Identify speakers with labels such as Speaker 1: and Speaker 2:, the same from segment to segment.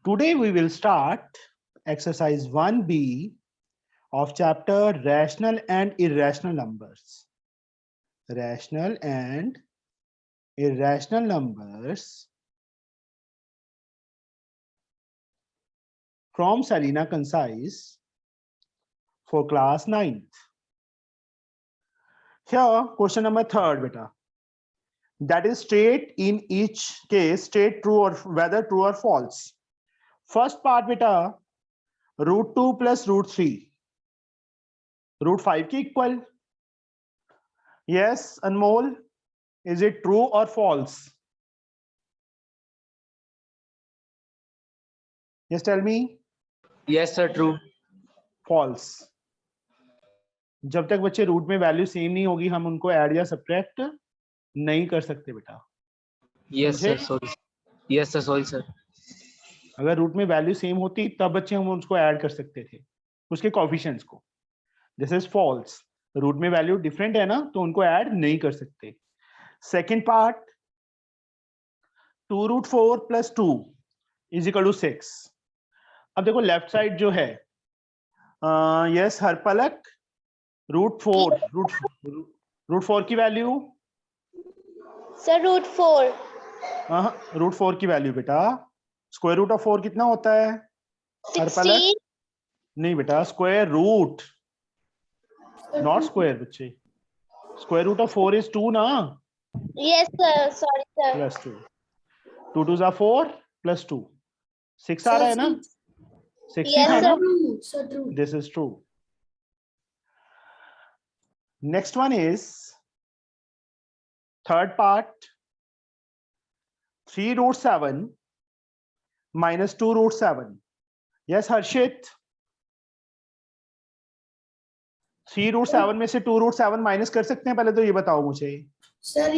Speaker 1: Today we will start exercise 1B of chapter Rational and Irrational Numbers. Rational and irrational numbers from Salina Concise for class 9th. Here, question number 3rd, beta. That is state in each case, state true or whether true or false. First part, beta, root 2 plus root 3. Root 5 ki equal. Yes, Anmol, is it true or false? Yes, tell me.
Speaker 2: Yes, sir. True.
Speaker 1: False. जब तक बच्चे root में value same नहीं होगी हम उनको add या subtract नहीं कर सकते बेटा.
Speaker 2: Yes, sir. Sorry. Yes, sir. Sorry, sir.
Speaker 1: अगर रूट में वैल्यू सेम होती तब बच्चे हम उसको ऐड कर सकते थे उसके कोएफिशिएंट्स को. This is false. रूट में वैल्यू डिफरेंट है ना तो उनको ऐड नहीं कर सकते. Second part 2 root 4 plus 2 is equal to 6. अब देखो लेफ्ट साइड जो है यस हर पलक रूट 4 की वैल्यू
Speaker 3: सर रूट 4.
Speaker 1: रूट 4 की वैल्यू बेटा स्क्वायर रूट ऑफ 4 कितना होता है हर पलक?
Speaker 3: 16.
Speaker 1: नहीं बेटा स्क्वायर रूट नॉट स्क्वायर बच्चे. स्क्वायर रूट ऑफ 4 इज 2 ना.
Speaker 3: Yes sir. Sorry sir.
Speaker 1: Plus 2 2 2 जा 4 प्लस 2 6 आ रहा है ना. 6 ही
Speaker 3: Yes,
Speaker 1: था ना.
Speaker 3: sir.
Speaker 1: This is true. Next one is third part 3 root 7 minus 2 root 7. Yes, Harshit. 3 root 7 में से 2 root 7 माइनस कर सकते हैं? पहले तो ये बताओ मुझे.
Speaker 4: सर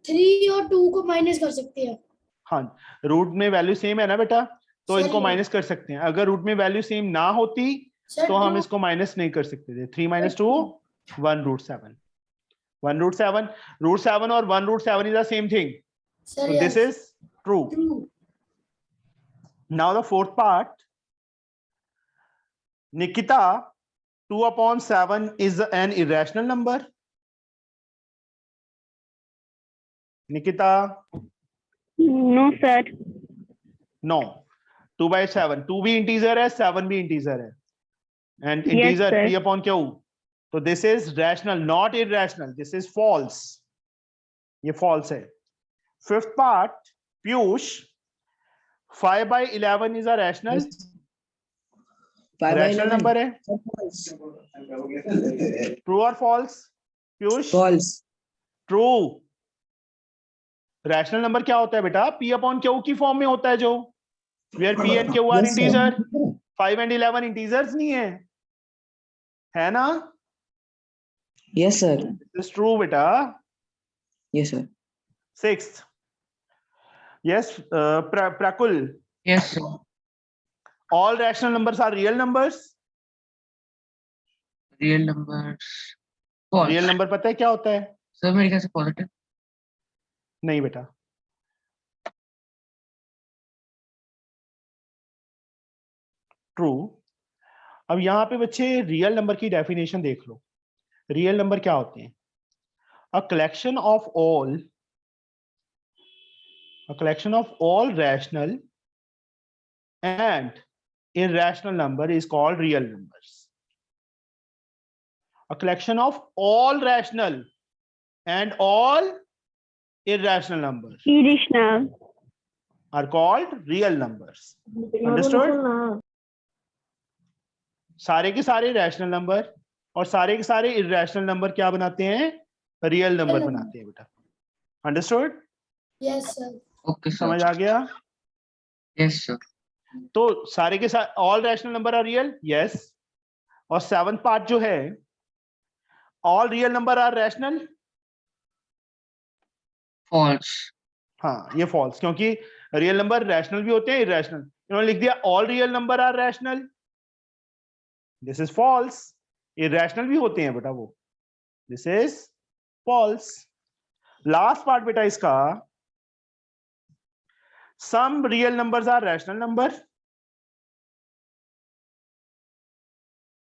Speaker 4: 3 और 2 को माइनस कर सकते हैं.
Speaker 1: हाँ, रूट में वैल्यू सेम है ना बेटा तो
Speaker 4: सर,
Speaker 1: इनको माइनस कर सकते हैं. अगर रूट में वैल्यू सेम ना होती
Speaker 4: सर,
Speaker 1: तो हम इसको माइनस नहीं कर सकते थे. 3 minus 2 1 root 7. 1 root 7 और 1 root 7 is the same thing.
Speaker 4: Sir,
Speaker 1: So this is true.
Speaker 4: true.
Speaker 1: Now the fourth part. Nikita, 2 upon 7 is an irrational number. Nikita,
Speaker 3: No sir.
Speaker 1: no. 2 by 7. 2 भी integer है, 7 भी integer है. And
Speaker 3: Yes,
Speaker 1: integer
Speaker 3: sir.
Speaker 1: P upon Q. So this is rational, not irrational. This is false. ये false है. Fifth part, Piyush, 5 by 11 is a rational. Rational number है. True or false? Piyush?
Speaker 2: False.
Speaker 1: True. Rational number क्या होता है बेटा? P upon Q की form में होता है जो where P and Q are integer. 5 and 11 integers नहीं है ना?
Speaker 2: Yes, sir.
Speaker 1: This is true बेटा.
Speaker 2: Yes, sir.
Speaker 1: Sixth. Yes, Prakul.
Speaker 2: Yes, sir.
Speaker 1: All rational numbers are real numbers.
Speaker 2: Real numbers. False.
Speaker 1: Real number पता है क्या होता है?
Speaker 2: Sir, मेरे ख्याल से positive.
Speaker 1: नहीं बेटा. ट्रू. अब यहाँ पे बच्चे रियल नंबर की डेफिनेशन देख लो. रियल नंबर क्या होते हैं? A collection of all rational and irrational number is called real numbers. A collection of all rational and all irrational numbers
Speaker 3: Irrational.
Speaker 1: are called real numbers. Understood? सारे के सारे rational number और सारे के सारे इरेशनल नंबर क्या बनाते हैं? रियल नंबर बनाते हैं बेटा. Understood?
Speaker 4: Yes, sir.
Speaker 2: Okay, sir.
Speaker 1: समझ आ गया?
Speaker 2: Yes, sir.
Speaker 1: तो सारे के सारे all rational number are real. Yes. और सेवंथ पार्ट जो है all real number are rational.
Speaker 2: False.
Speaker 1: हाँ, ये फॉल्स क्योंकि रियल नंबर रैशनल भी होते हैं इरेशनल. इन्होंने लिख दिया all real number are rational. This is false. Irrational भी होते हैं बेटा वो. This is false. Last part बेटा इसका some real numbers are rational number.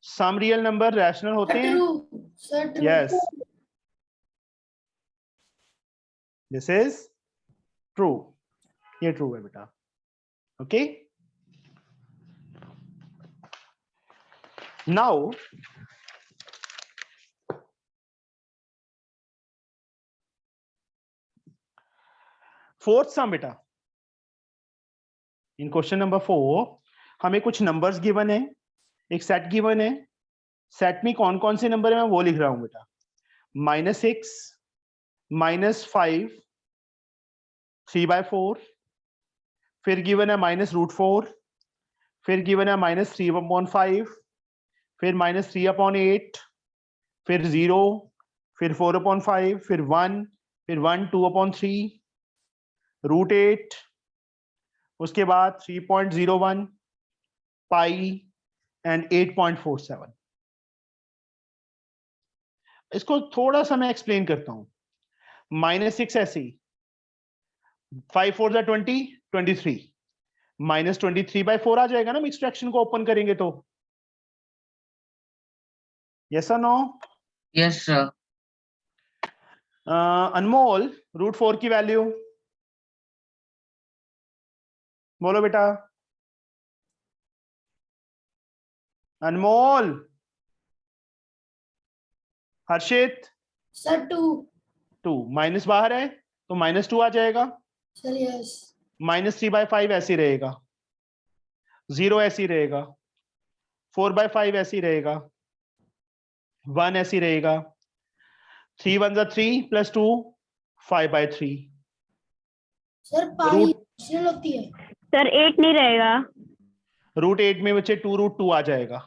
Speaker 1: Some real number rational होते हैं.
Speaker 4: True. Sir, true.
Speaker 1: Yes. This is true. ये true है बेटा. Okay. Now fourth sum बेटा. In question number 4 हमें कुछ numbers given है, एक set given है. सेट में कौन कौन से नंबर है मैं वो लिख रहा हूं बेटा. -6, -5, 3/4, फिर गिवन है -√4, फिर गिवन है -3/5, फिर -3/8, फिर 0, फिर 4/5, फिर 1, फिर 1 2/3, √8, उसके बाद 3.01, पाई एंड 8.47. इसको थोड़ा सा मैं एक्सप्लेन करता हूं. -6 ऐसे ही, 5 4 20, 23, -23/4 आ जाएगा ना मिक्स फ्रैक्शन को ओपन करेंगे तो. यस और नो?
Speaker 2: Yes, sir.
Speaker 1: अनमोल, √4 की वैल्यू बोलो बेटा. अनमोल. हर्षित.
Speaker 4: Sir, 2.
Speaker 1: 2 माइनस बाहर है तो -2 आ जाएगा.
Speaker 4: Sir, yes.
Speaker 1: -3/5 ऐसे रहेगा, 0 ऐसे रहेगा, 4/5 ऐसे रहेगा, 1 ऐसे रहेगा, 3 1 3 + 2 5/3.
Speaker 4: Sir, pi rational होती है.
Speaker 3: सर 8 नहीं रहेगा.
Speaker 1: √8 में बच्चे 2√2 आ जाएगा.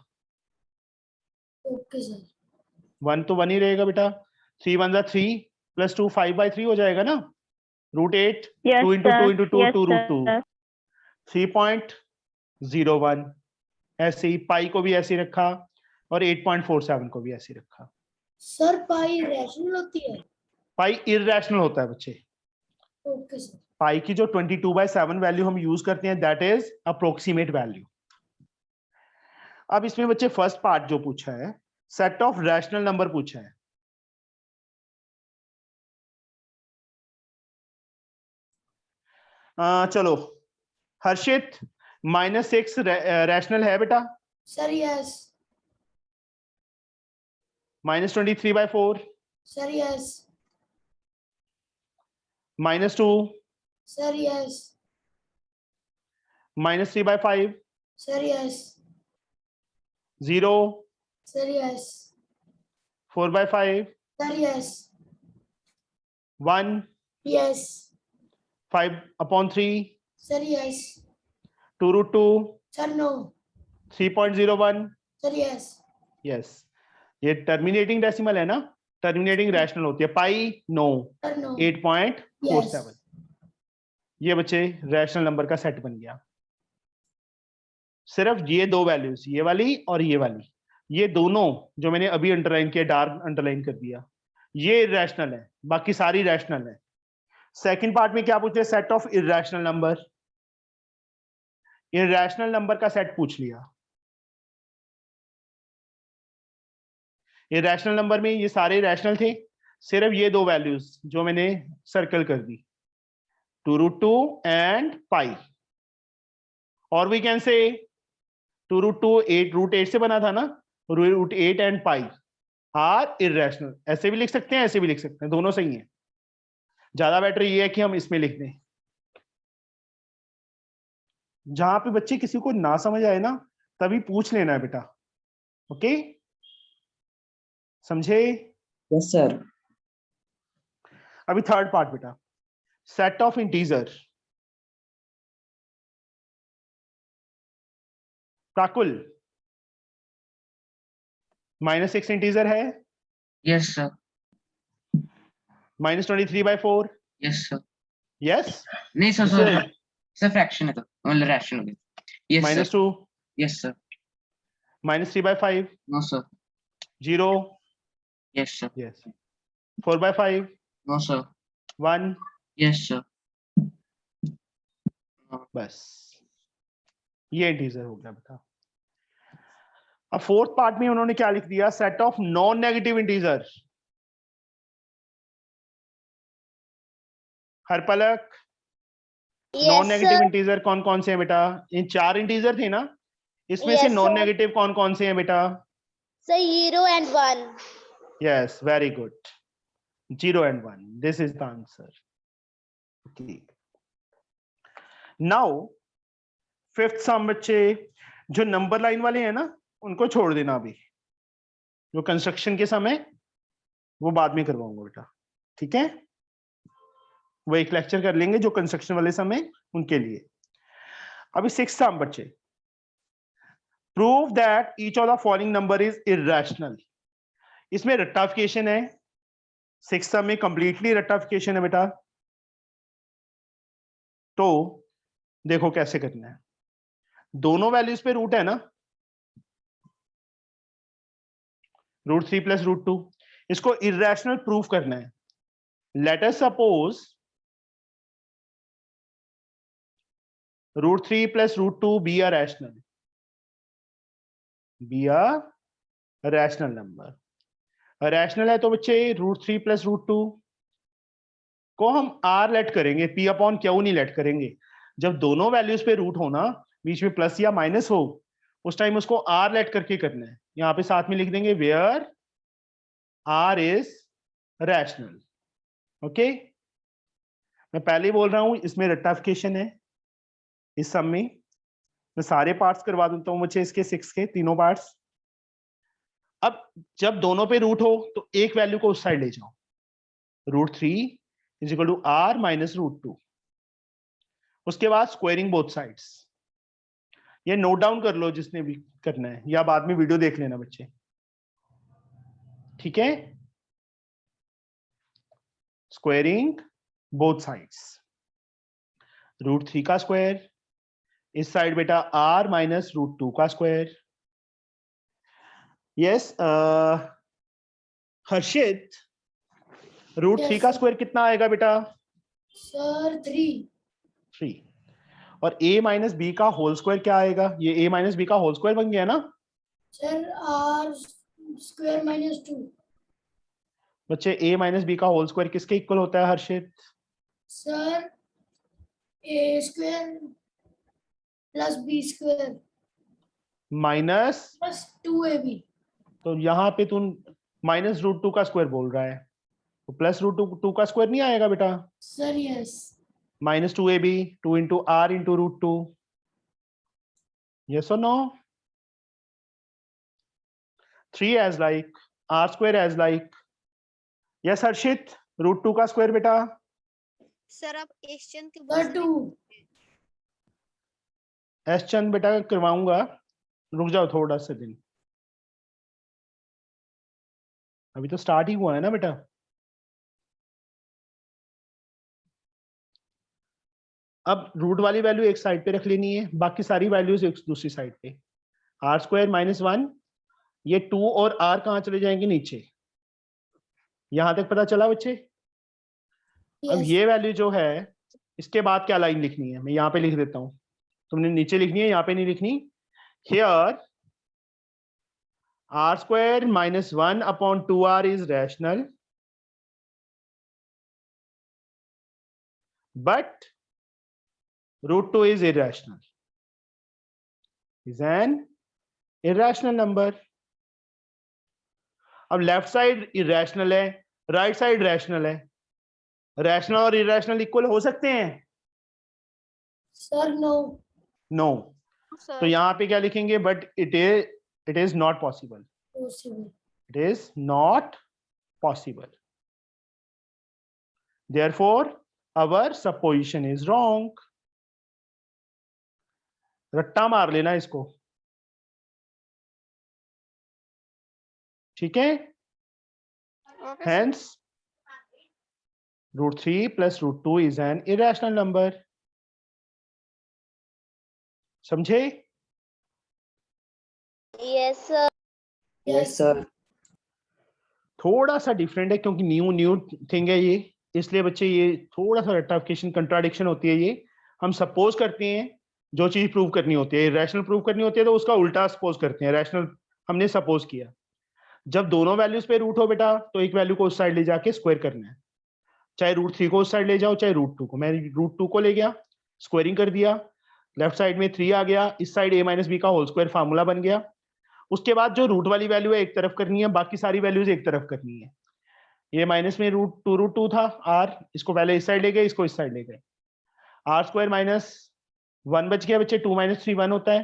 Speaker 4: Okay, sir.
Speaker 1: 1 तो 1 ही रहेगा बेटा. 3 1 3 + 2 5/3 हो जाएगा ना. √8
Speaker 3: यस
Speaker 1: 2 × 2 × 2
Speaker 3: यस
Speaker 1: 2√2
Speaker 3: सर.
Speaker 1: 3.01. ऐसे ही पाई को भी ऐसे रखा और 8.47 को भी ऐसे रखा.
Speaker 4: Sir, pi rational होती है.
Speaker 1: पाई इररेशनल होता है बच्चे.
Speaker 4: Okay, sir.
Speaker 1: पाई की जो 22/7 वैल्यू हम यूज करते हैं दैट इज अप्रोक्सीमेट वैल्यू. अब इसमें बच्चे फर्स्ट पार्ट जो पूछा है सेट ऑफ रैशनल नंबर पूछा है. चलो हर्षित, -6 रैशनल है बेटा.
Speaker 4: Sir, yes.
Speaker 1: -23/4,
Speaker 4: Sir, yes.
Speaker 1: -2,
Speaker 4: Sir, yes.
Speaker 1: -3/5,
Speaker 4: Sir, yes.
Speaker 1: 0,
Speaker 4: Sir, yes.
Speaker 1: 4/5,
Speaker 4: Sir, yes.
Speaker 1: 1,
Speaker 4: Yes.
Speaker 1: 5/3,
Speaker 4: Sir, yes.
Speaker 1: 2√2,
Speaker 4: Sir, no.
Speaker 1: 3.01.
Speaker 4: Sir, yes.
Speaker 1: Yes. ये टर्मिनेटिंग डेसिमल है ना, टर्मिनेटिंग रैशनल होती है. पाई नो.
Speaker 4: Sir, no.
Speaker 1: 8.47. ये बच्चे रैशनल नंबर का सेट बन गया. सिर्फ ये दो वैल्यूज, ये वाली और ये वाली, ये दोनों जो मैंने अभी अंडरलाइन किया, डार्क अंडरलाइन कर दिया, ये इररेशनल है, बाकी सारी रैशनल है. सेकंड पार्ट में क्या पूछे? Set of irrational number. Irrational number का सेट पूछ लिया. इररेशनल नंबर में ये सारे रैशनल थे, सिर्फ ये दो वैल्यूज जो मैंने सर्कल कर दी, 2√2 एंड पाई. और वी कैन से 2√2 √8 से बना था ना, √8 एंड पाई आर इररेशनल. ऐसे भी लिख सकते हैं, ऐसे भी लिख सकते हैं, दोनों सही हैं. ज्यादा बेटर ये है कि हम इसमें लिख दें. जहां पे बच्चे किसी को ना समझ आए ना तभी पूछ लेना है बेटा. ओके, समझे?
Speaker 2: Yes, sir.
Speaker 1: अभी थर्ड पार्ट बेटा, सेट ऑफ इंटीजर. प्राकुल, -6 इंटीजर है,
Speaker 2: Yes, sir.
Speaker 1: -23/4.
Speaker 2: Yes, sir.
Speaker 1: Yes.
Speaker 2: नहीं sir, sir. Sir, fraction है तो मतलब rational हो गया. Yes, sir.
Speaker 1: -2,
Speaker 2: Yes, sir.
Speaker 1: -3/5,
Speaker 2: No, sir.
Speaker 1: 0.
Speaker 2: Yes, sir.
Speaker 1: Yes. 4/5,
Speaker 2: No, sir.
Speaker 1: 1.
Speaker 2: Yes, sir.
Speaker 1: बस ये इंटीजर हो गया बेटा। अब फोर्थ पार्ट में उन्होंने क्या लिख दिया, set of non negative integer. Her Palak non
Speaker 3: Yes,
Speaker 1: negative
Speaker 3: sir.
Speaker 1: Integer कौन कौन से हैं बेटा? इन 4 इंटीजर थे ना, इसमें से
Speaker 3: Yes,
Speaker 1: नॉन
Speaker 3: sir.
Speaker 1: नेगेटिव कौन कौन से हैं बेटा?
Speaker 3: Sir, 0 and 1.
Speaker 1: Yes, very good, 0 and 1, this is the answer. Okay, now fifth सम बच्चे, जो नंबर लाइन वाले हैं ना उनको छोड़ देना अभी, जो कंस्ट्रक्शन के समय वो बाद में करवाऊंगा बेटा, ठीक है? वो एक लेक्चर कर लेंगे जो कंस्ट्रक्शन वाले समय उनके लिए। अभी सिक्स्थ सम बच्चे, prove that each of the following number is irrational. इसमें रट्टाफिकेशन है, सिक्स्थ सम में कंप्लीटली रट्टाफिकेशन है बेटा। तो देखो कैसे करना है, दोनों वैल्यूज पे रूट है ना, √3 + √2, इसको इररेशनल प्रूफ करना है। Let us suppose √3 + √2 be a rational, be a rational number। Rational है तो बच्चे √3 + √2 को हम r लेट करेंगे, p अपॉन क्यू नहीं लेट करेंगे। जब दोनों वैल्यूज पे रूट हो ना, बीच में प्लस या माइनस हो, उस टाइम उसको r लेट करके करना है। यहाँ पे साथ में लिख देंगे where r is rational. Okay, मैं पहले ही बोल रहा हूं इसमें रट्टाफिकेशन है। इस सम में मैं सारे पार्ट्स करवा देता हूं बच्चे, इसके 6 के तीनों पार्ट्स। अब जब दोनों पे रूट हो तो एक वैल्यू को उस साइड ले जाओ, √3 = r - √2। उसके बाद स्क्वायरिंग बोथ साइड्स। ये नोट डाउन कर लो जिसने भी करना है, या बाद में वीडियो देख लेना बच्चे, ठीक है? स्क्वायरिंग बोथ साइड्स, √3 का स्क्वायर, इस साइड बेटा r - √2 का स्क्वायर। यस, हर्षित, √3
Speaker 4: Yes,
Speaker 1: का
Speaker 4: sir.
Speaker 1: स्क्वायर कितना आएगा बेटा?
Speaker 4: सर 3।
Speaker 1: 3। और a - b का होल स्क्वायर क्या आएगा? ये a - b का होल स्क्वायर बन गया ना
Speaker 4: सर r² - 2।
Speaker 1: बच्चे? a - b का होल स्क्वायर किसके इक्वल होता है हर्षित?
Speaker 4: Sir a² + b²
Speaker 1: minus,
Speaker 4: + 2ab।
Speaker 1: तो यहाँ पे तुम -√2 का स्क्वायर बोल रहा है, तो +√2 का स्क्वायर नहीं आएगा बेटा?
Speaker 4: Sir yes.
Speaker 1: -2ab, 2 × r × √2। yes or no? 3 as like, r² as like। yes हर्षित, √2 का स्क्वायर बेटा?
Speaker 5: सर आप एशियन के
Speaker 4: सर 2।
Speaker 1: एस चंद बेटा करवाऊंगा, रुक जाओ थोड़ा सा दिन, अभी तो स्टार्ट ही हुआ है ना बेटा। अब रूट वाली वैल्यू एक साइड पे रख लेनी है, बाकी सारी वैल्यूज एक दूसरी साइड पे। r² - 1, ये 2 और r कहाँ चले जाएंगे? नीचे। यहां तक पता चला बच्चे? अब
Speaker 4: यस।
Speaker 1: ये वैल्यू जो है, इसके बाद क्या लाइन लिखनी है? मैं यहाँ पे लिख देता हूँ, तुमने नीचे लिखनी है, यहाँ पे नहीं लिखनी। Here r² - 1 upon 2r is rational, but √2 is irrational, is an irrational number। अब लेफ्ट साइड इरेशनल है, राइट साइड रैशनल है, रैशनल और इरेशनल इक्वल हो सकते हैं?
Speaker 4: Sir no.
Speaker 1: नो। तो
Speaker 5: सर
Speaker 1: यहाँ पे क्या लिखेंगे? But it is not possible,
Speaker 4: possible.
Speaker 1: it is not possible, therefore our supposition is wrong। रट्टा मार लेना इसको, ठीक है?
Speaker 5: Okay sir.
Speaker 1: Hence √3 + √2 is an irrational number। समझे?
Speaker 3: Yes, sir.
Speaker 4: Yes sir.
Speaker 1: थोड़ा सा डिफरेंट है क्योंकि न्यू थिंग है ये, इसलिए बच्चे ये थोड़ा सा रट्टाफिकेशन कंट्राडिक्शन होती है ये, हम सपोज करते हैं जो चीज प्रूव करनी होती है, रैशनल प्रूव करनी होती है तो उसका उल्टा सपोज करते हैं। रैशनल हमने सपोज किया, जब दोनों वैल्यूज पे रूट हो बेटा तो एक वैल्यू को उस साइड ले जाके स्क्वायर करना है, चाहे √3 को उस साइड ले जाओ चाहे √2 को। मैं √2 को ले गया, स्क्वायरिंग कर दिया, लेफ्ट साइड में 3 आ गया, इस साइड a - b का होल स्क्वायर फार्मूला बन गया। उसके बाद जो रूट वाली वैल्यू है एक तरफ करनी है, बाकी सारी वैल्यूज एक तरफ करनी है। ये माइनस में √2 था r, इसको पहले इस साइड ले गए, इसको इस साइड ले गए, r² - 1 बच गया बच्चे, 2 - 3 1 होता है,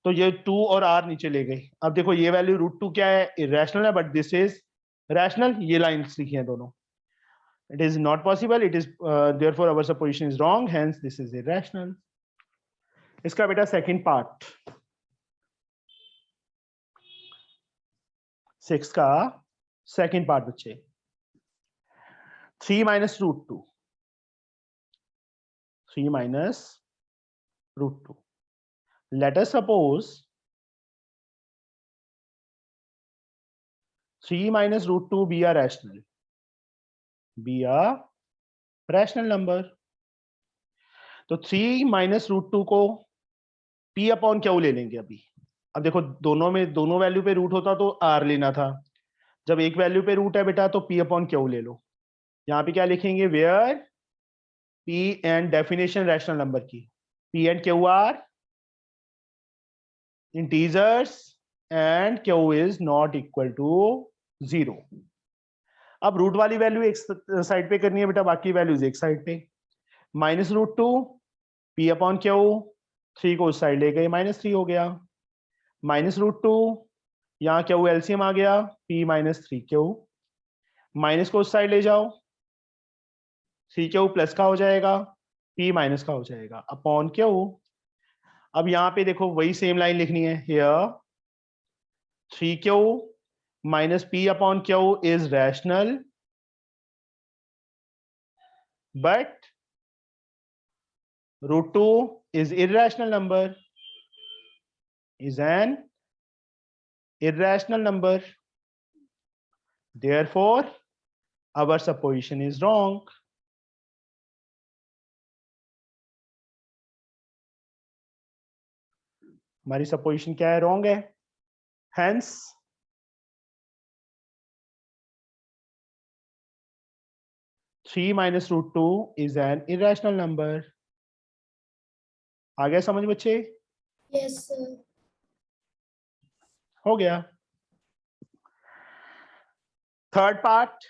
Speaker 1: तो ये 2 और r नीचे ले गई। अब देखो ये वैल्यू √2 क्या है, इरेशनल है, बट दिस इज रैशनल। ये लाइंस लिखी हैं दोनों, it is not possible, it is therefore our supposition is wrong, hence this is irrational. इसका बेटा सेकंड पार्ट 6 का सेकंड पार्ट बच्चे, 3 - √2, 3 - √2. Let us suppose 3 - √2 be a rational, be a rational number. तो 3 - √2 को p अपॉन क्यू ले लेंगे अभी। अब देखो दोनों में, दोनों वैल्यू पे रूट होता तो r लेना था, जब एक वैल्यू पे रूट है बेटा तो p अपॉन क्यू ले लो। यहाँ पे क्या लिखेंगे, where p and definition rational number की, p and q are integers and q is not equal to 0। अब रूट वाली वैल्यू एक साइड पे करनी है बेटा, बाकी वैल्यूज एक साइड पे। -√2 p अपॉन क्यू, 3 को उस साइड ले गए, -3 हो गया, -√2 यहाँ क्यू एलसीएम आ गया, p - 3q, माइनस को उस साइड ले जाओ, 3q प्लस का हो जाएगा, p माइनस का हो जाएगा, अपॉन q। अब यहाँ पे देखो वही सेम लाइन लिखनी है, here 3q - p upon q is rational but √2 is irrational number, is an irrational number, therefore our supposition is wrong. हमारी सपोजिशन क्या है, रॉन्ग है, hence (3 - √2) is an irrational number. आ गया समझ बच्चे?
Speaker 4: Yes, sir.
Speaker 1: हो गया। थर्ड पार्ट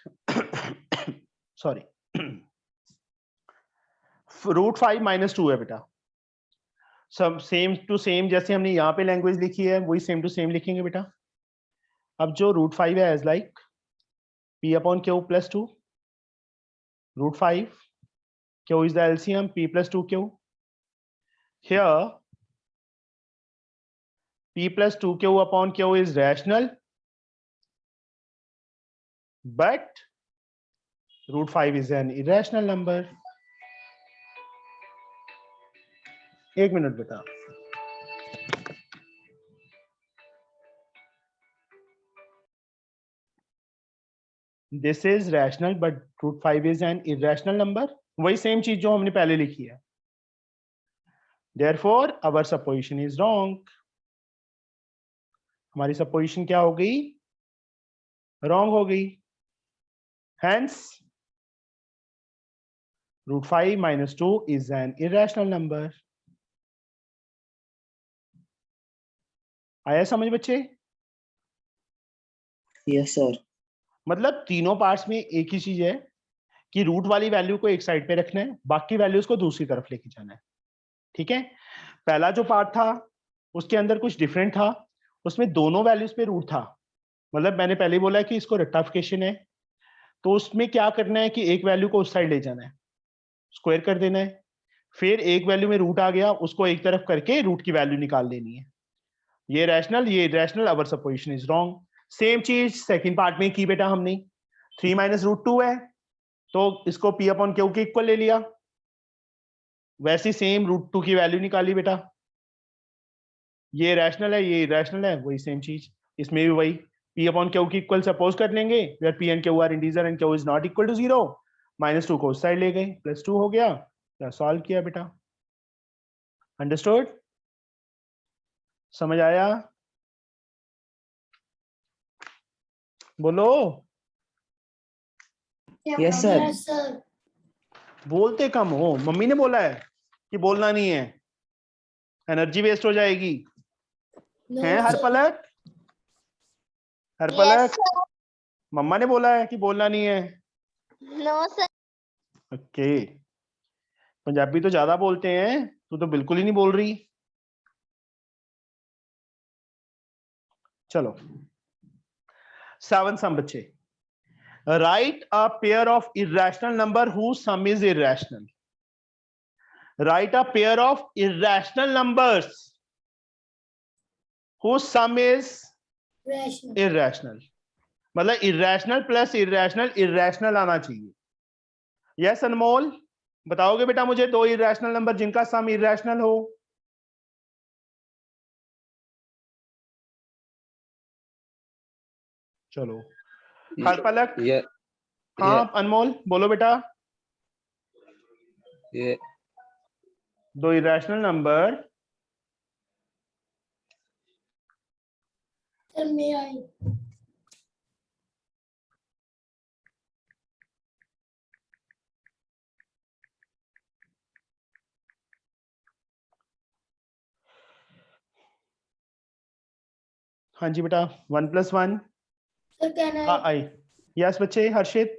Speaker 1: सॉरी, √5 - 2 है बेटा, सब सेम टू सेम, जैसे हमने यहाँ पे लैंग्वेज लिखी है वही सेम टू सेम लिखेंगे बेटा। अब जो √5 है as like p upon q plus 2, √5 q is the LCM, p plus 2q. Here p plus 2q upon q is rational, but √5 is an irrational number. एक मिनट बेटा, this is rational but √5 is an irrational number, वही same चीज जो हमने पहले लिखी है, therefore our supposition is wrong. हमारी सपोजिशन क्या हो गई, रॉन्ग हो गई, hence √5 - 2 is an irrational number. आया समझ बच्चे?
Speaker 2: Yes sir.
Speaker 1: मतलब तीनों पार्ट्स में एक ही चीज है कि रूट वाली वैल्यू को एक साइड पे रखना है, बाकी वैल्यूज को दूसरी तरफ लेके जाना है, ठीक है। पहला जो पार्ट था उसके अंदर कुछ डिफरेंट था, उसमें दोनों वैल्यूज पे रूट था, मतलब मैंने पहले ही बोला कि इसको रेक्टिफिकेशन है, तो उसमें क्या करना है कि एक वैल्यू को उस साइड ले जाना है, स्क्वायर कर देना है, फिर एक वैल्यू में रूट आ गया उसको एक तरफ करके रूट की वैल्यू निकाल देनी है। ये रैशनल, ये irrational, our supposition is wrong. Same चीज सेकंड पार्ट में की बेटा हमने, 3 - √2 है तो इसको p अपॉन q के इक्वल ले लिया, वैसे सेम √2 की वैल्यू निकाली बेटा, ये रैशनल है ये इरेशनल है, वही सेम चीज इसमें भी वही p अपॉन q की इक्वल सपोज कर लेंगे, where p and q are integer and q is not equal to 0, -2 को उस साइड ले गए, +2 हो गया, या सॉल्व किया बेटा, अंडरस्टूड? समझ आया? बोलो।
Speaker 2: Yes, sir.
Speaker 4: Yes, sir.
Speaker 1: बोलते कम हो, मम्मी ने बोला है कि बोलना नहीं है, एनर्जी वेस्ट हो जाएगी।
Speaker 4: No,
Speaker 1: हैं हर
Speaker 4: sir.
Speaker 1: पलक? हर
Speaker 3: Yes,
Speaker 1: पलक
Speaker 3: sir.
Speaker 1: मम्मा ने बोला है कि बोलना नहीं है।
Speaker 3: No, sir.
Speaker 1: ओके, पंजाबी तो ज्यादा बोलते हैं, तू तो बिल्कुल ही नहीं बोल रही। चलो 7 सम बच्चे। Right a pair of irrational number whose sum is irrational. Write a pair of irrational numbers whose sum is
Speaker 4: Rational.
Speaker 1: irrational. मतलब irrational प्लस irrational irrational आना चाहिए। यस अनमोल, बताओगे बेटा मुझे दो irrational नंबर जिनका सम irrational हो? चलो हर पलक।
Speaker 6: ये
Speaker 1: हाँ अनमोल बोलो बेटा।
Speaker 6: ये
Speaker 1: दो irrational number
Speaker 4: Sir, may I?
Speaker 1: हाँ जी बेटा 1 + 1
Speaker 4: Sir, can I?
Speaker 1: I. Yes बच्चे हर्षित।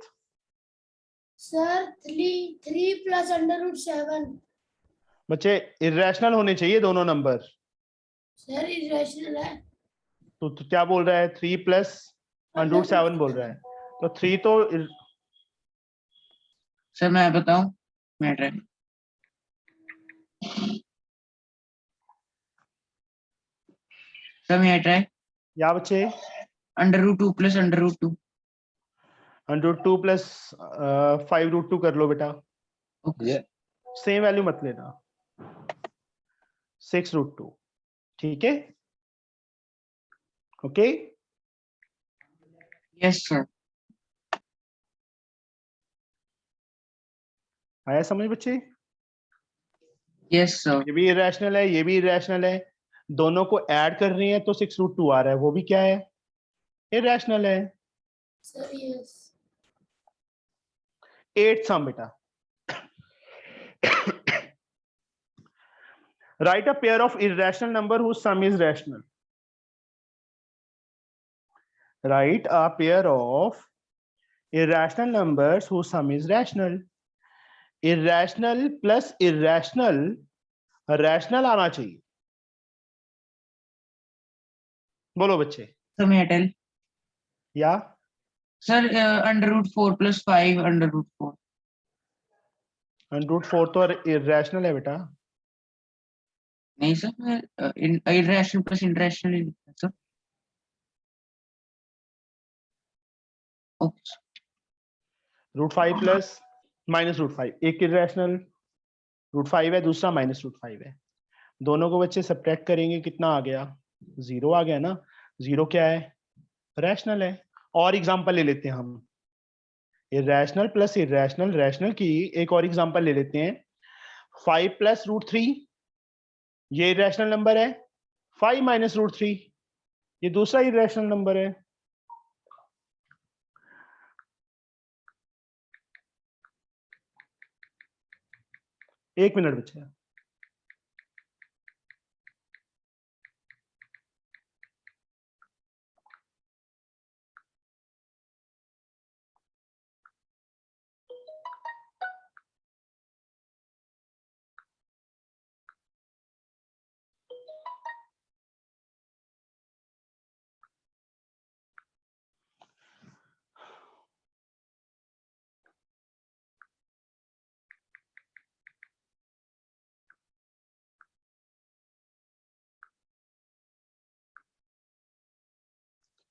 Speaker 4: Sir, 3 plus under root 7.
Speaker 1: बच्चे irrational होने चाहिए दोनों नंबर।
Speaker 4: Sir, irrational है.
Speaker 1: तो क्या बोल रहा है? 3 + √7 बोल रहा है, तो 3 तो
Speaker 2: सर मैं बताऊं, मैं ट्राई। सर मैं ट्राई।
Speaker 1: या बच्चे
Speaker 2: √2 + √2।
Speaker 1: √2 + 5√2 कर लो बेटा।
Speaker 2: ओके।
Speaker 6: ये
Speaker 1: सेम वैल्यू मत लेना। 6√2 ठीक है। Okay
Speaker 2: yes sir.
Speaker 1: आया समझ बच्चे?
Speaker 2: Yes sir.
Speaker 1: ये भी इरेशनल है, ये भी इरेशनल है, दोनों को ऐड कर रही है तो 6√2 आ रहा है, वो भी क्या है? इरेशनल है।
Speaker 4: Sir, yes.
Speaker 1: 8 सम बेटा। Write a pair of irrational number whose sum is rational. Write a pair of irrational numbers whose sum is rational. Irrational plus irrational rational आना चाहिए। बोलो बच्चे।
Speaker 2: सर मैं टेल।
Speaker 1: या
Speaker 2: सर √4 + 5 √4।
Speaker 1: √4 तो irrational है बेटा।
Speaker 2: नहीं सर, मैं इरेशनल प्लस इंटरेशनल ही लिखा सर। ओके।
Speaker 1: √5 + -√5, एक irrational √5 है, दूसरा -√5 है। दोनों को बच्चे सब्ट्रैक्ट करेंगे, कितना आ गया? 0 आ गया ना। 0 क्या है? रैशनल है। और एग्जांपल ले लेते हैं हम, इरेशनल प्लस इरेशनल रैशनल की एक और एग्जांपल ले लेते हैं। 5 + √3 ये इरेशनल नंबर है, 5 - √3 ये दूसरा इरेशनल नंबर है। एक मिनट बच्चे।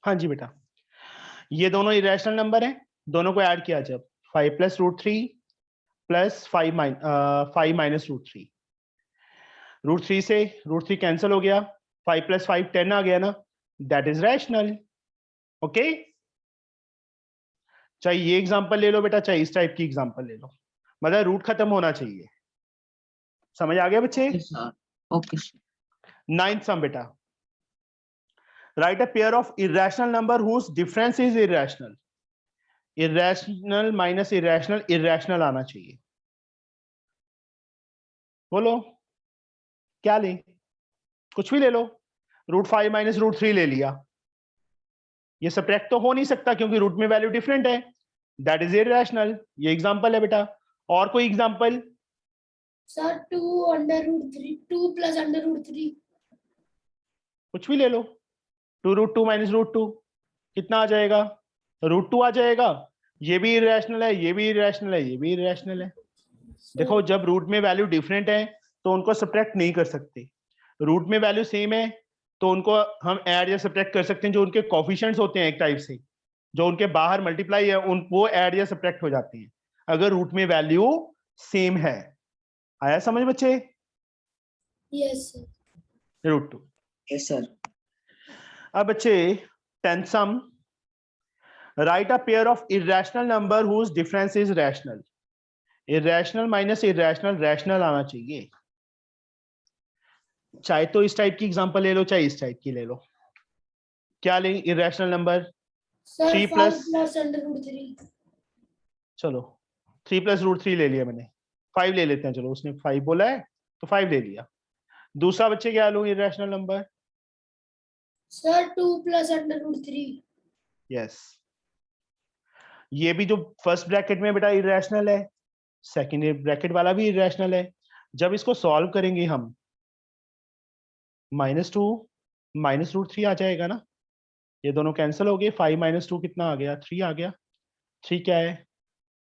Speaker 1: हाँ जी बेटा, ये दोनों इरेशनल नंबर हैं, दोनों को ऐड किया जब 5 + √3 + 5 -√3, √3 से √3 कैंसिल हो गया, 5 + 5 10 आ गया ना, दैट इज रैशनल। ओके, चाहे ये एग्जांपल ले लो बेटा, चाहे इस टाइप की एग्जांपल ले लो, मतलब रूट खत्म होना चाहिए। समझ आ गया बच्चे?
Speaker 2: Yes sir. Okay.
Speaker 1: Ninth sum beta. Write a pair of irrational number whose difference is irrational. Irrational minus irrational, irrational आना चाहिए. बोलो क्या ले, कुछ भी ले लो. √5 माइनस √3 ले लिया. ये सब्ट्रैक्ट तो हो नहीं सकता क्योंकि रूट में वैल्यू डिफरेंट है. That is irrational. ये एग्जांपल है बेटा. और कोई एग्जांपल?
Speaker 4: सर 2√3 2 प्लस √3
Speaker 1: कुछ भी ले लो. 2√2 माइनस √2 कितना आ जाएगा? √2 आ जाएगा. ये भी इरैशनल है, ये भी इरैशनल है, ये भी इरैशनल है. देखो जब रूट में वैल्यू डिफरेंट है तो उनको सब्ट्रैक्ट नहीं कर सकते. रूट में वैल्यू सेम है तो उनको हम ऐड या सब्ट्रैक्ट कर सकते हैं. जो उनके कोफिशिएंट्स होते हैं एक टाइप से, जो उनके बाहर मल्टीप्लाई है, उन वो ऐड या सब्ट्रैक्ट हो जाते हैं अगर रूट में वैल्यू सेम है. आया समझ बच्चे?
Speaker 4: Yes sir.
Speaker 1: √2.
Speaker 2: Yes, sir.
Speaker 1: अब बच्चे 10th sum. Write a pair of irrational number whose difference is rational. Irrational minus irrational, rational आना चाहिए. चाहे तो इस टाइप की एग्जांपल ले लो, चाहे इस टाइप की ले लो. क्या लें? Irrational number.
Speaker 4: Sir
Speaker 1: 3
Speaker 4: 5
Speaker 1: plus,
Speaker 4: plus √3
Speaker 1: चलो 3 प्लस √3 ले लिया मैंने. 5 ले लेते हैं. चलो उसने 5 बोला है तो 5 ले लिया. दूसरा बच्चे क्या लूं? Irrational number.
Speaker 4: Sir 2 plus √3
Speaker 1: yes. ये भी जो फर्स्ट ब्रैकेट में बेटा इरैशनल है, सेकंड ब्रैकेट वाला भी इरैशनल है. जब इसको सॉल्व करेंगे हम, -2 माइनस √3 आ जाएगा ना. ये दोनों कैंसिल हो गए. 5 - 2 कितना आ गया? 3 आ गया. 3 क्या है?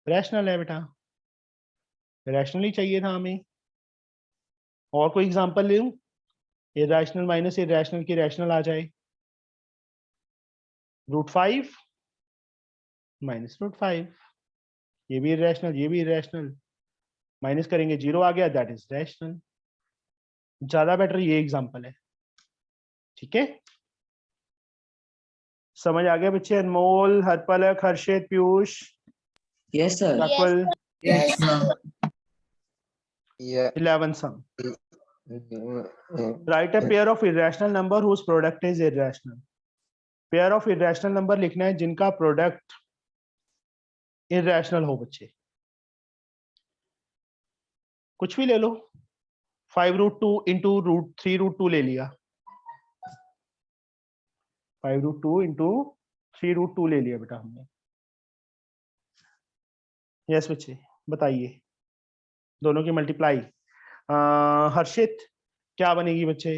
Speaker 1: रैशनल है बेटा. रैशनल ही चाहिए था हमें. और कोई एग्जांपल ले लूं? इरैशनल माइनस इरैशनल की रैशनल आ जाए. √5 माइनस √5, ये भी इरैशनल, ये भी इरैशनल. माइनस करेंगे 0 आ गया. That is rational. ज्यादा बेटर ये एग्जांपल है. ठीक है, समझ आ गया बच्चे? अनमोल, हरपलक, हर्षित, Piyush,
Speaker 2: Yes, sir.
Speaker 1: Rakul.
Speaker 2: Yes, sir.
Speaker 6: Yeah.
Speaker 1: 11th sum. Write a pair of irrational number whose product is irrational. Pair of irrational number लिखना है जिनका प्रोडक्ट irrational हो बच्चे. कुछ भी ले लो. 5√2 इंटू √3√2 ले लिया. 5√2 इंटू 3√2 ले लिया बेटा हमने. यस बच्चे बताइए. दोनों की मल्टीप्लाई. हर्षित क्या बनेगी बच्चे?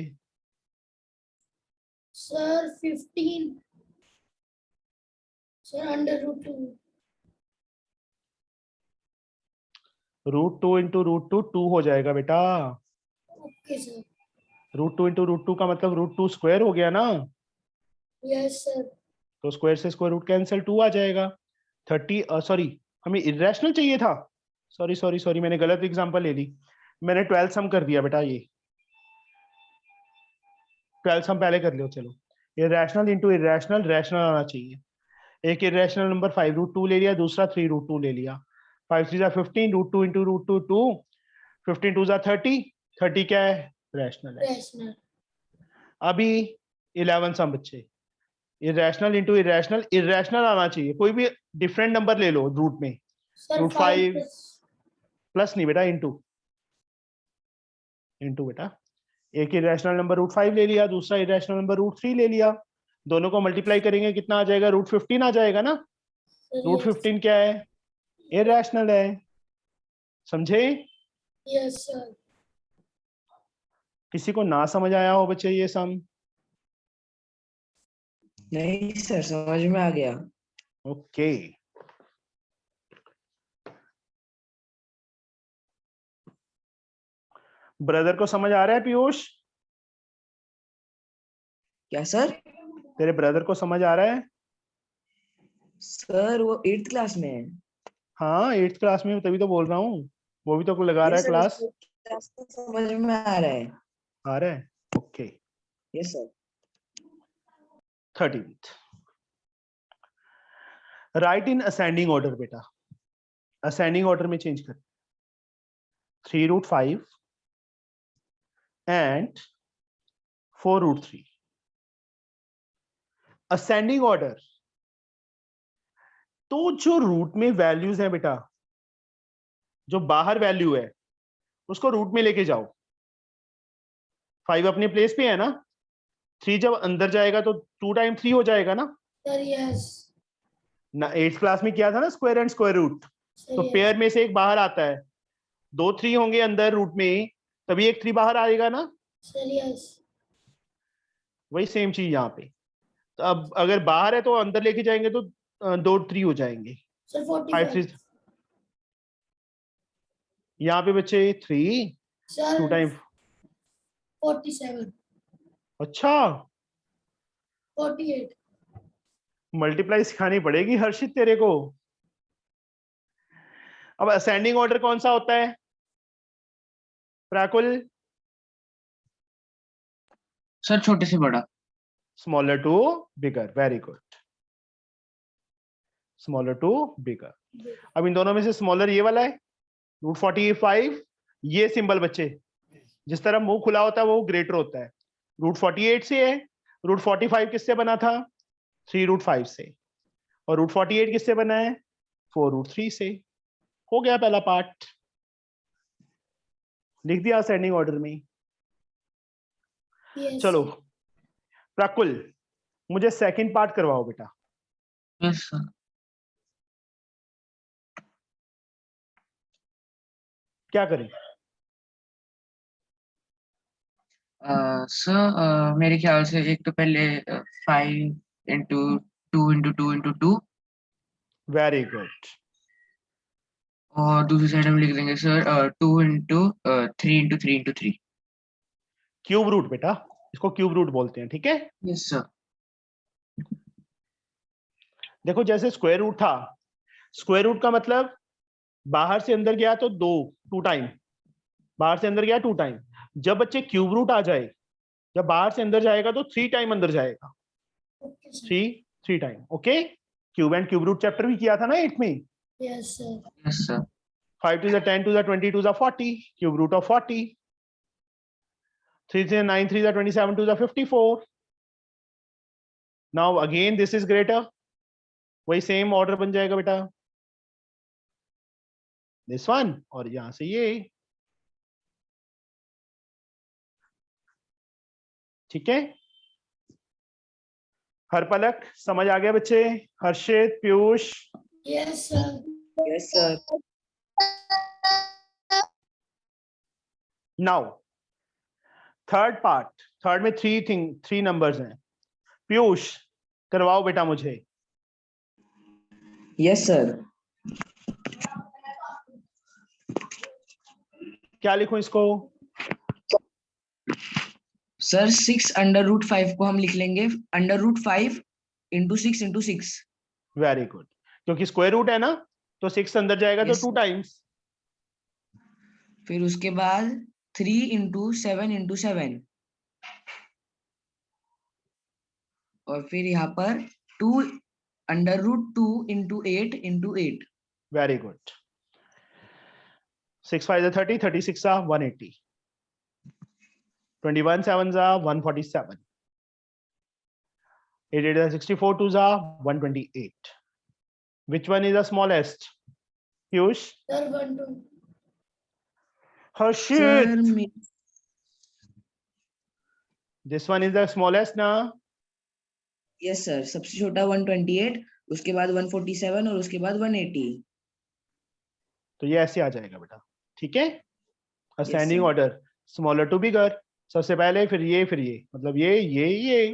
Speaker 4: सर 15 सर √2
Speaker 1: √2 इंटू √2 2 हो जाएगा बेटा.
Speaker 4: Okay sir.
Speaker 1: √2 इंटू √2 का मतलब √2 स्क्वायर हो गया ना.
Speaker 4: Yes sir.
Speaker 1: तो स्क्वायर से स्क्वायर रूट कैंसिल, 2 आ जाएगा. 30 सॉरी हमें इरैशनल चाहिए था. सॉरी सॉरी सॉरी मैंने गलत एग्जांपल ले ली. मैंने 12th सम कर दिया बेटा. ये 12th सम पहले कर लो. चलो इरैशनल इंटू इरैशनल, रैशनल आना चाहिए. एक इरैशनल नंबर 5√2 ले लिया, दूसरा 3√2 ले लिया. 5 3 15, √2 इंटू √2 2, 15 2 30. 30 क्या है? रैशनल है.
Speaker 4: रैशनल.
Speaker 1: अभी 11th सम बच्चे. इरैशनल इंटू इरैशनल, इरैशनल आना चाहिए. कोई भी डिफरेंट नंबर ले लो रूट में.
Speaker 4: सर
Speaker 1: √5
Speaker 4: 5
Speaker 1: प्लस नहीं बेटा, इंटू. इंटू बेटा. एक इरैशनल नंबर √5 ले लिया, दूसरा इरैशनल नंबर √3 ले लिया. दोनों को मल्टीप्लाई करेंगे कितना आ जाएगा? √15 आ जाएगा ना. √15 क्या है? इरैशनल है. समझे?
Speaker 4: Yes sir.
Speaker 1: किसी को ना समझ आया हो बच्चे ये सम?
Speaker 2: नहीं सर, समझ में आ गया.
Speaker 1: ओके. ब्रदर को समझ आ रहा है पीयूष?
Speaker 2: क्या सर?
Speaker 1: तेरे ब्रदर को समझ आ रहा है?
Speaker 2: सर वो 8th क्लास में है.
Speaker 1: हाँ 8th क्लास में, तभी तो बोल रहा हूँ. वो भी तो लगा रहा है
Speaker 2: Yes, sir,
Speaker 1: क्लास.
Speaker 2: उसको क्लास में समझ में आ रहा है.
Speaker 1: आ रहा है. Okay.
Speaker 2: Yes, sir.
Speaker 1: 13th. Right in ascending order बेटा. असेंडिंग ऑर्डर में चेंज कर. 3√5 and 4√3. असेंडिंग ऑर्डर, तो जो रूट में वैल्यूज है बेटा, जो बाहर वैल्यू है उसको रूट में लेके जाओ. 5 अपने प्लेस पे है ना, 3 जब अंदर जाएगा तो 2 टाइम 3 हो जाएगा ना.
Speaker 4: सर यस
Speaker 1: ना 8th क्लास में किया था ना स्क्वायर एंड स्क्वायर रूट. तो पेयर में से एक बाहर आता है, 2 3 होंगे अंदर रूट में, तभी एक 3 बाहर आएगा ना.
Speaker 4: सर यस
Speaker 1: वही सेम चीज यहाँ पे. तो अब अगर बाहर है तो अंदर लेके जाएंगे तो 2 3 हो जाएंगे.
Speaker 4: सर
Speaker 1: 5 3
Speaker 4: 45
Speaker 1: यहाँ पे बच्चे 3
Speaker 4: सर
Speaker 1: 2 टाइम.
Speaker 4: 47
Speaker 1: अच्छा,
Speaker 4: 48
Speaker 1: मल्टीप्लाई सिखानी पड़ेगी हर्षित तेरे को. अब असेंडिंग ऑर्डर कौन सा होता है प्राकुल?
Speaker 2: सर छोटे से बड़ा.
Speaker 1: Smaller to bigger. Very good, smaller to bigger. अब इन दोनों में से स्मॉलर ये वाला है, √45. ये सिंबल बच्चे जिस तरह मुंह खुला होता है वो ग्रेटर होता है. √48 से है. √45 किससे बना था? 3√5 से. और √48 किससे बना है? 4√3 से. हो गया पहला पार्ट, लिख दिया असेंडिंग ऑर्डर में.
Speaker 4: यस
Speaker 1: चलो प्राकुल, मुझे सेकंड पार्ट करवाओ बेटा.
Speaker 2: Yes sir.
Speaker 1: क्या करें?
Speaker 2: सर मेरे ख्याल से एक तो पहले 5 into 2 into 2 into 2,
Speaker 1: very good.
Speaker 2: और दूसरी साइड हम लिख देंगे sir 2 into 3 into 3 into 3.
Speaker 1: Cube root बेटा, इसको क्यूब रूट बोलते हैं. ठीक है,
Speaker 2: यस सर.
Speaker 1: देखो जैसे स्क्वायर रूट था, स्क्वायर रूट का मतलब बाहर से अंदर गया तो 2 टाइम, बाहर से अंदर गया 2 टाइम. जब बच्चे क्यूब रूट आ जाए, जब बाहर से अंदर जाएगा तो 3 टाइम अंदर जाएगा.
Speaker 4: Okay sir
Speaker 1: 3 time. Okay, cube and cube root chapter भी किया था ना 8 में.
Speaker 4: Yes sir
Speaker 2: yes sir.
Speaker 1: 5 to the 10 to the 20 to the 40, cube root of 40. 3 to the 9 3 to the 27 to the 54. Now again this is greater. वही same order बन जाएगा बेटा, this one और यहां से ये. ठीक है, हर पलक समझ आ गया बच्चे? Harshit, Piyush?
Speaker 4: Yes sir
Speaker 6: Yes, sir.
Speaker 1: Now third part. Third में 3 नंबर्स हैं. पीयूष करवाओ बेटा मुझे.
Speaker 6: Yes, sir.
Speaker 1: क्या लिखूं इसको?
Speaker 6: सर 6 √5 को हम लिख लेंगे √5 इंटू 6 इंटू 6.
Speaker 1: वेरी गुड, क्योंकि स्क्वायर रूट है ना, तो 6 अंदर जाएगा तो
Speaker 6: Yes,
Speaker 1: 2
Speaker 6: sir.
Speaker 1: टाइम्स.
Speaker 6: फिर उसके बाद 3 इंटू 7 इंटू 7, और फिर यहाँ पर 2 √2 into 8 into 8.
Speaker 1: Very good. 6 5 are 30, 36 are 180, 21 7s are 147, 8 8 are 64, 2s are 128. Which one is the smallest? Piyush?
Speaker 4: Sir 120
Speaker 1: Harshit,
Speaker 6: sir
Speaker 1: this one is the smallest ना?
Speaker 6: यस सर, सबसे छोटा 128, उसके बाद 147 और उसके बाद 180.
Speaker 1: तो ये ऐसे आ जाएगा बेटा. ठीक है, ascending
Speaker 6: sir.
Speaker 1: Order, smaller to bigger. सबसे पहले फिर ये मतलब ये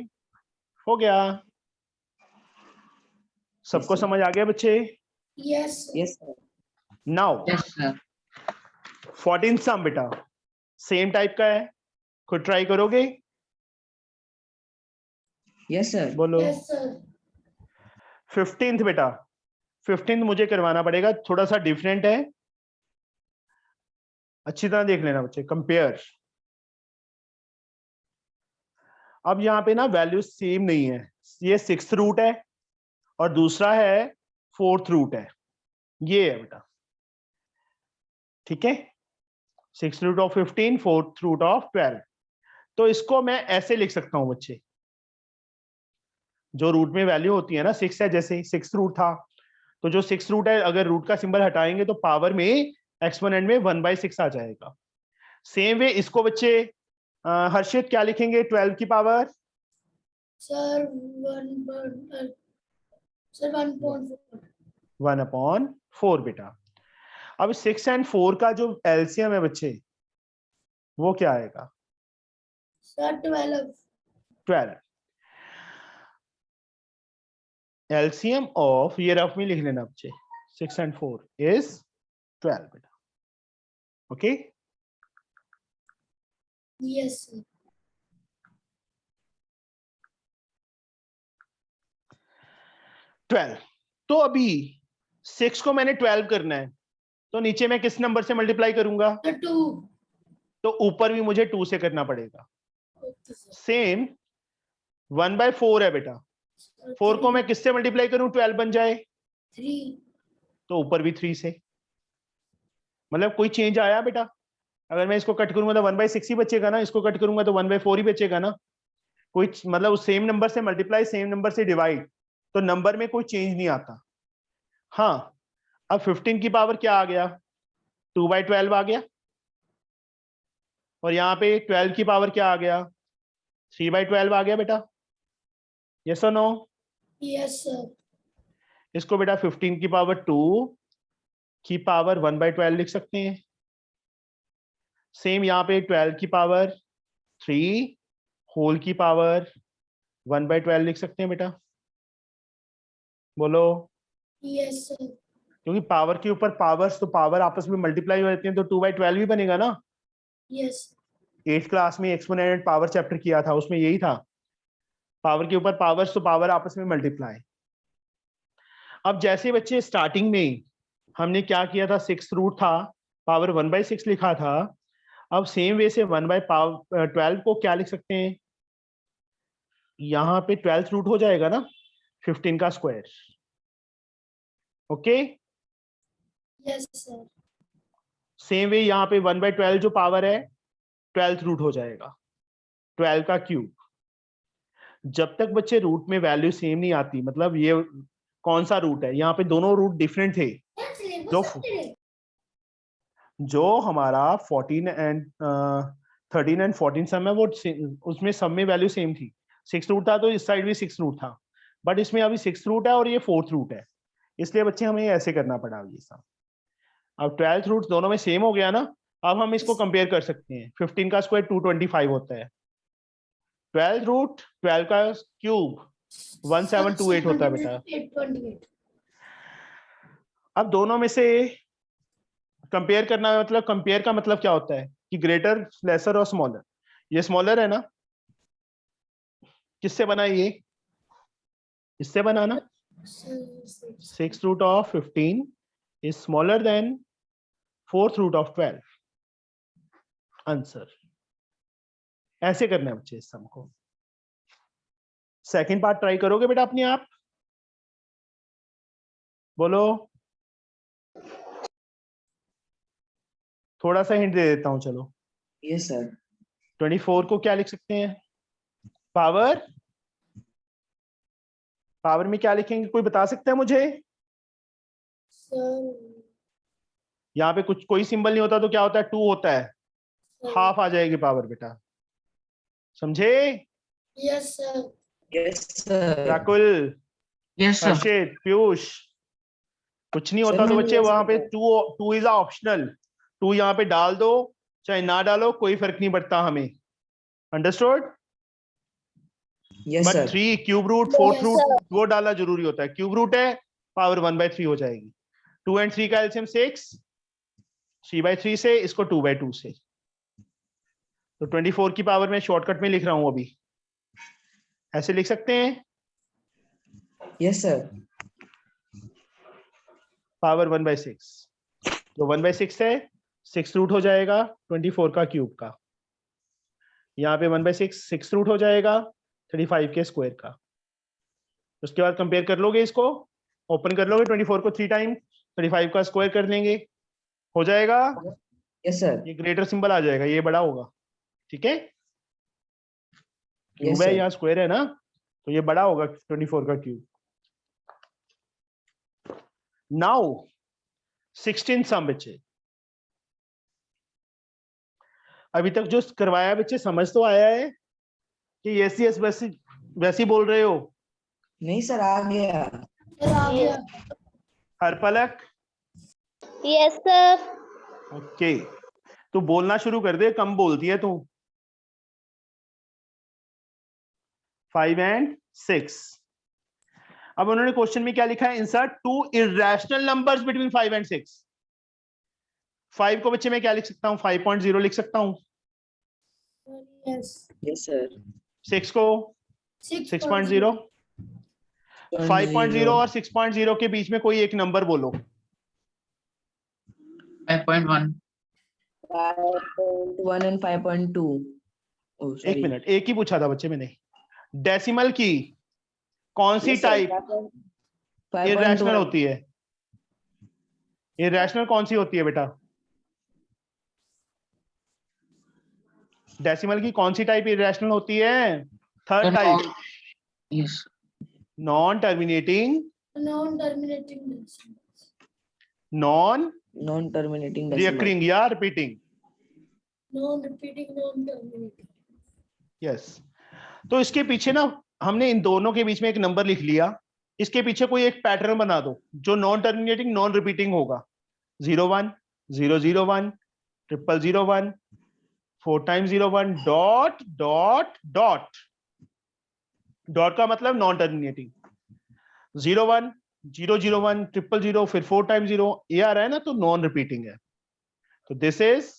Speaker 1: हो गया. सबको
Speaker 6: sir.
Speaker 1: समझ आ गया बच्चे?
Speaker 4: Yes
Speaker 6: yes sir.
Speaker 1: Now
Speaker 2: yes sir.
Speaker 1: 14th सम बेटा सेम टाइप का है, खुद ट्राई करोगे?
Speaker 6: Yes sir.
Speaker 1: बोलो.
Speaker 4: यस सर
Speaker 1: 15th बेटा, 15th मुझे करवाना पड़ेगा, थोड़ा सा डिफरेंट है. अच्छी तरह देख लेना बच्चे. कंपेयर. अब यहाँ पे ना वैल्यू सेम नहीं है. ये 6th रूट है और दूसरा है 4th रूट है. ये है बेटा. ठीक है, 6th root of 15, 4th root of 12. तो इसको मैं ऐसे लिख सकता हूं बच्चे, जो रूट में वैल्यू होती है ना 6 है, जैसे 6 रूट था, तो जो 6 रूट है अगर रूट का सिंबल हटाएंगे तो पावर में एक्सपोनेंट में 1/6 आ जाएगा। सेम वे इसको बच्चे हर्षित क्या लिखेंगे 12 की पावर?
Speaker 4: सर
Speaker 1: 1/4 बेटा। अब 6 और 4 का जो एलसीएम है बच्चे वो क्या आएगा?
Speaker 4: सर 12।
Speaker 1: 12। एलसीएम ऑफ, ये रफ में लिख लेना बच्चे, 6 और 4 इज 12 बेटा। Okay,
Speaker 4: yes sir.
Speaker 1: 12। तो अभी 6 को मैंने 12 करना है, तो नीचे मैं किस नंबर से मल्टीप्लाई करूंगा?
Speaker 4: सर 2।
Speaker 1: तो ऊपर भी मुझे 2 से करना पड़ेगा।
Speaker 4: Okay sir.
Speaker 1: सेम 1/4 है बेटा, 4 को मैं किससे मल्टीप्लाई करूं 12 बन जाए?
Speaker 4: 3।
Speaker 1: तो ऊपर भी 3 से। मतलब कोई चेंज आया बेटा? अगर मैं इसको कट करूंगा तो 1/6 ही बचेगा ना, इसको कट करूंगा तो 1/4 ही बचेगा ना। कोई मतलब उस सेम नंबर से मल्टीप्लाई, सेम नंबर से डिवाइड, तो नंबर में कोई चेंज नहीं आता। हाँ, अब 15 की पावर क्या आ गया? 2/12 आ गया। और यहाँ पे 12 की पावर क्या आ गया? 3/12 आ गया बेटा। यस और नो?
Speaker 4: Yes sir.
Speaker 1: इसको बेटा 15 की पावर 2 की पावर 1/12 लिख सकते हैं। सेम यहाँ पे 12 की पावर 3 होल की पावर 1/12 लिख सकते हैं बेटा। बोलो।
Speaker 4: Yes sir.
Speaker 1: क्योंकि पावर के ऊपर पावर्स, तो पावर आपस में मल्टीप्लाई हो जाती हैं, तो 2/12 ही बनेगा ना।
Speaker 4: यस।
Speaker 1: 8th क्लास में एक्सपोनेंट पावर चैप्टर किया था, उसमें यही था, पावर के ऊपर पावर्स तो पावर आपस में मल्टीप्लाई। अब जैसे बच्चे स्टार्टिंग में हमने क्या किया था, 6 रूट था, पावर 1/6 लिखा था। अब सेम वे से 1/12 को क्या लिख सकते हैं? यहाँ पे 12th रूट हो जाएगा ना 15 का square. Okay,
Speaker 4: yes sir.
Speaker 1: Same way यहाँ पे 1/12 जो पावर है 12th रूट हो जाएगा, 12 का क्यूब। जब तक बच्चे रूट में वैल्यू सेम नहीं आती, मतलब ये कौन सा रूट है, यहाँ पे दोनों रूट डिफरेंट थे। जो हमारा 14 एंड 13 एंड 14 सम है वो उसमें सब में वैल्यू सेम थी। 6 रूट था तो इस साइड भी 6 रूट था, बट इसमें अभी 6 रूट है और ये 4th रूट है, इसलिए बच्चे हमें ऐसे करना पड़ा ये सब। अब 12th रूट दोनों में सेम हो गया ना, अब हम इसको कंपेयर कर सकते हैं। 15 का स्क्वायर 225 होता है, 12th रूट 12 का क्यूब 1728 होता है बेटा।
Speaker 4: 828।
Speaker 1: अब दोनों में से कंपेयर करना है, मतलब कंपेयर का मतलब क्या होता है कि ग्रेटर, लेसर और स्मॉलर। ये स्मॉलर है ना, किससे बना ये? इससे बना ना। 6 root of 15 is smaller than 4th root of 12। Answer ऐसे करना है बच्चे इस सम को। सेकंड पार्ट ट्राई करोगे बेटा अपने आप? बोलो। थोड़ा सा हिंट दे देता हूं, चलो।
Speaker 6: Yes sir.
Speaker 1: 24 को क्या लिख सकते हैं? पावर, पावर में क्या लिखेंगे, कोई बता सकता है मुझे?
Speaker 4: सर
Speaker 1: यहाँ पे कुछ कोई सिंबल नहीं होता तो क्या होता है? 2 होता है, हाफ आ जाएगी पावर बेटा। समझे?
Speaker 4: Yes sir.
Speaker 6: Yes sir.
Speaker 1: Rakul,
Speaker 2: yes sir.
Speaker 1: Harshit, Piyush, कुछ नहीं होता
Speaker 6: सर,
Speaker 1: तो
Speaker 6: मैंने
Speaker 1: बच्चे
Speaker 6: yes
Speaker 1: वहां पे
Speaker 6: बोला।
Speaker 1: 2 इज ऑप्शनल। 2 यहाँ पे डाल दो चाहे ना डालो, कोई फर्क नहीं पड़ता हमें। Understood?
Speaker 6: Yes
Speaker 1: but
Speaker 6: sir.
Speaker 1: 3 cube root 4th
Speaker 3: Yes,
Speaker 1: root
Speaker 3: sir.
Speaker 1: वो डालना जरूरी होता है। क्यूब रूट है, पावर 1/3 हो जाएगी। 2 और 3 का एलसीएम 6, 3/3 से इसको 2/2 से, तो 24 की पावर में शॉर्टकट में लिख रहा हूं अभी, ऐसे लिख सकते हैं।
Speaker 6: Yes sir.
Speaker 1: पावर 1/6, जो 1/6 है 6 रूट हो जाएगा 24 का क्यूब का। यहाँ पे 1/6 6 रूट हो जाएगा 35 के स्क्वायर का। उसके बाद कंपेयर कर लोगे, इसको ओपन कर लोगे, 24 को 3 टाइम 35 का स्क्वायर कर लेंगे, हो जाएगा।
Speaker 6: Yes sir.
Speaker 1: ये ग्रेटर सिंबल आ जाएगा, ये बड़ा होगा। ठीक है, क्यूब है या स्क्वायर है ना, तो ये बड़ा होगा 24 का क्यूब। नाउ 16 सम बच्चे, अभी तक जो करवाया बच्चे समझ तो आया है कि यस यस वैसी बोल रहे हो?
Speaker 6: नहीं सर, आ गया।
Speaker 4: सर आ गया।
Speaker 1: हरपलक
Speaker 3: Yes, sir.
Speaker 1: ओके, तू बोलना शुरू कर दे, कम बोलती है तू। 5 and 6। अब उन्होंने क्वेश्चन में क्या लिखा है? Insert two irrational numbers between 5 and 6। 5 को बच्चे मैं क्या लिख सकता हूँ? 5.0 लिख सकता हूँ।
Speaker 4: यस।
Speaker 6: Yes sir.
Speaker 1: 6 को 6.0। 5.0 और 6.0 के बीच में कोई एक नंबर बोलो।
Speaker 2: 5.1।
Speaker 6: 5.1 and 5.2।
Speaker 1: एक मिनट, एक ही पूछा था बच्चे मैंने। डेसिमल की कौन सी टाइप इरेशनल होती है? इरेशनल कौन सी होती है बेटा? डेसिमल की कौन सी टाइप इरेशनल होती है? Third type,
Speaker 2: yes.
Speaker 1: Non terminating,
Speaker 4: non terminating
Speaker 1: non
Speaker 6: terminating
Speaker 1: recurring या repeating.
Speaker 4: Non repeating non terminating.
Speaker 1: Yes, तो इसके पीछे ना हमने इन दोनों के बीच में एक नंबर लिख लिया, इसके पीछे कोई एक पैटर्न बना दो जो नॉन टर्मिनेटिंग नॉन रिपीटिंग होगा। 01 001 000 4 times 01 dot dot dot. Dot का मतलब नॉन टर्मिनेटिंग। 01 001 000 फिर 4 times 0, ये आ रहा है ना, तो नॉन रिपीटिंग है। तो दिस इज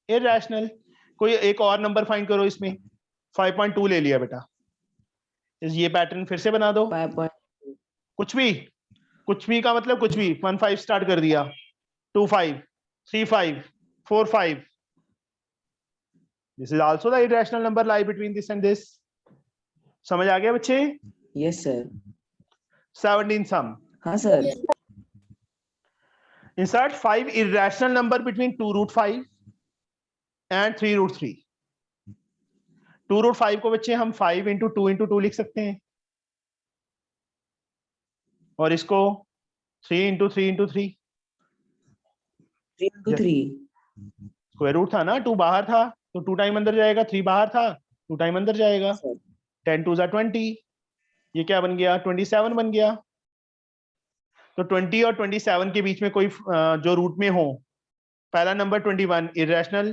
Speaker 1: इरेशनल। कोई एक और नंबर फाइंड करो इसमें। 5.2 ले लिया बेटा, ये पैटर्न फिर से बना दो।
Speaker 6: 5.
Speaker 1: कुछ भी का मतलब कुछ भी। 15 स्टार्ट कर दिया, 25 35 45। This is also the irrational number lie between this and this. समझ आ गया बच्चे?
Speaker 6: Yes sir.
Speaker 1: 17 सम।
Speaker 6: हाँ sir.
Speaker 1: Insert 5 irrational number between 2√5 and 3√3। 2√5 को बच्चे हम 5 into 2 into 2 लिख सकते हैं, और इसको 3 into 3 into 3।
Speaker 6: 3 into 3।
Speaker 1: Square root था ना, 2 बाहर था तो 2 टाइम अंदर जाएगा, 3 बाहर था 2 टाइम अंदर जाएगा। 10 2 20, ये क्या बन गया? 27 बन गया। तो 20 और 27 के बीच में कोई जो रूट में हो, पहला नंबर 21 इरेशनल,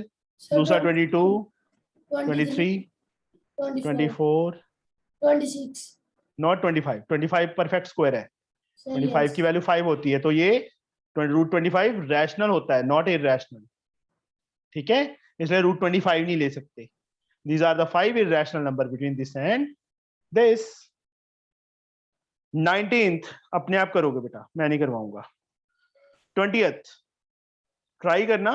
Speaker 1: दूसरा 22 23 24
Speaker 4: 26
Speaker 1: नॉट 25। 25 परफेक्ट स्क्वायर है, 25 की वैल्यू 5 होती है, तो ये √25 रैशनल होता है, नॉट इरेशनल। ठीक है, इसलिए √25 नहीं ले सकते। These are the 5 irrational number between this and this. 19th अपने आप करोगे बेटा, मैं नहीं करवाऊंगा। 20th ट्राई करना,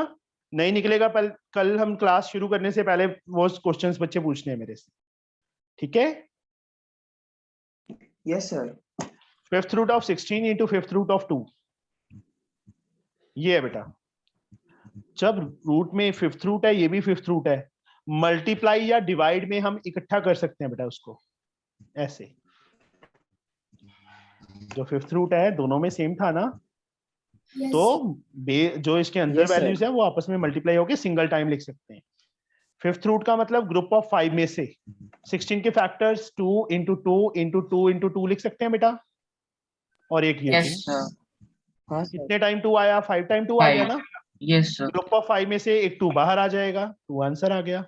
Speaker 1: नहीं निकलेगा कल हम क्लास शुरू करने से पहले वो क्वेश्चंस बच्चे पूछने हैं मेरे से। ठीक है?
Speaker 6: Yes sir.
Speaker 1: 5th root of 16 into 5th root of 2, ये है बेटा। जब रूट में 5th रूट है, ये भी 5th रूट है, मल्टीप्लाई या डिवाइड में हम इकट्ठा कर सकते हैं बेटा उसको ऐसे। जो 5th रूट है दोनों में सेम था ना, तो जो इसके अंदर
Speaker 6: Yes, sir.
Speaker 1: वैल्यूज है वो आपस में मल्टीप्लाई होके सिंगल टाइम लिख सकते हैं। 5th रूट का मतलब ग्रुप ऑफ 5 में से 16 के फैक्टर्स 2 into 2 into 2 into 2 लिख सकते हैं बेटा, और एक ये
Speaker 2: यस
Speaker 1: 2।
Speaker 2: सर।
Speaker 6: हाँ सर।
Speaker 1: कितने टाइम 2 आया? 5 टाइम 2 आ गया ना।
Speaker 2: Yes sir.
Speaker 1: ग्रुप ऑफ 5 में से एक 2 बाहर आ जाएगा, 2 आंसर आ गया।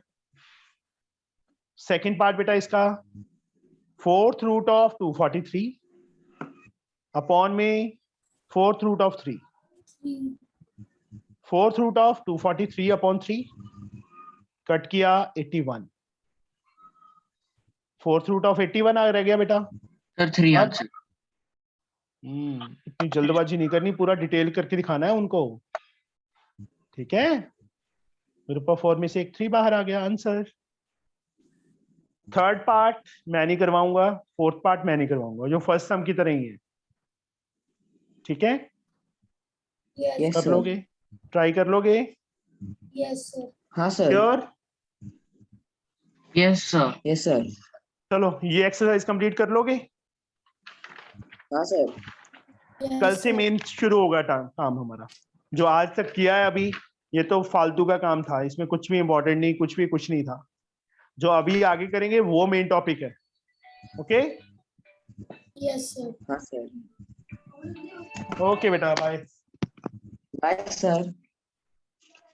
Speaker 1: सेकंड पार्ट बेटा इसका, 4th रूट ऑफ 243 अपॉन में 4th root of 3। 4th root of 243 upon 3 cut किया 81। 4th रूट ऑफ 81 आ रह गया बेटा
Speaker 2: सर 3
Speaker 1: अब-
Speaker 2: आंसर।
Speaker 1: इतनी जल्दबाजी नहीं करनी, पूरा डिटेल करके दिखाना है उनको। ठीक है, ग्रुप ऑफ 4 में से एक 3 बाहर आ गया, आंसर। थर्ड पार्ट मैं नहीं करवाऊंगा, फोर्थ पार्ट मैं नहीं करवाऊंगा, जो फर्स्ट सम की तरह ही है। ठीक है,
Speaker 6: यस
Speaker 1: कर
Speaker 6: सर।
Speaker 1: लोगे? ट्राई कर लोगे?
Speaker 4: Yes sir.
Speaker 6: हाँ sir.
Speaker 1: Sure?
Speaker 2: Yes, sir.
Speaker 6: Yes, sir.
Speaker 1: चलो ये एक्सरसाइज कंप्लीट कर लोगे,
Speaker 6: हाँ सर.
Speaker 4: Yes,
Speaker 1: कल से
Speaker 4: sir.
Speaker 1: मेन शुरू होगा काम हमारा। जो आज तक किया है अभी ये तो फालतू का काम था, इसमें कुछ भी इंपॉर्टेंट नहीं, कुछ नहीं था। जो अभी आगे करेंगे वो मेन टॉपिक है। Okay
Speaker 4: Yes, sir.
Speaker 6: हाँ सर.
Speaker 1: ओके बेटा, बाय।
Speaker 6: Bye, sir.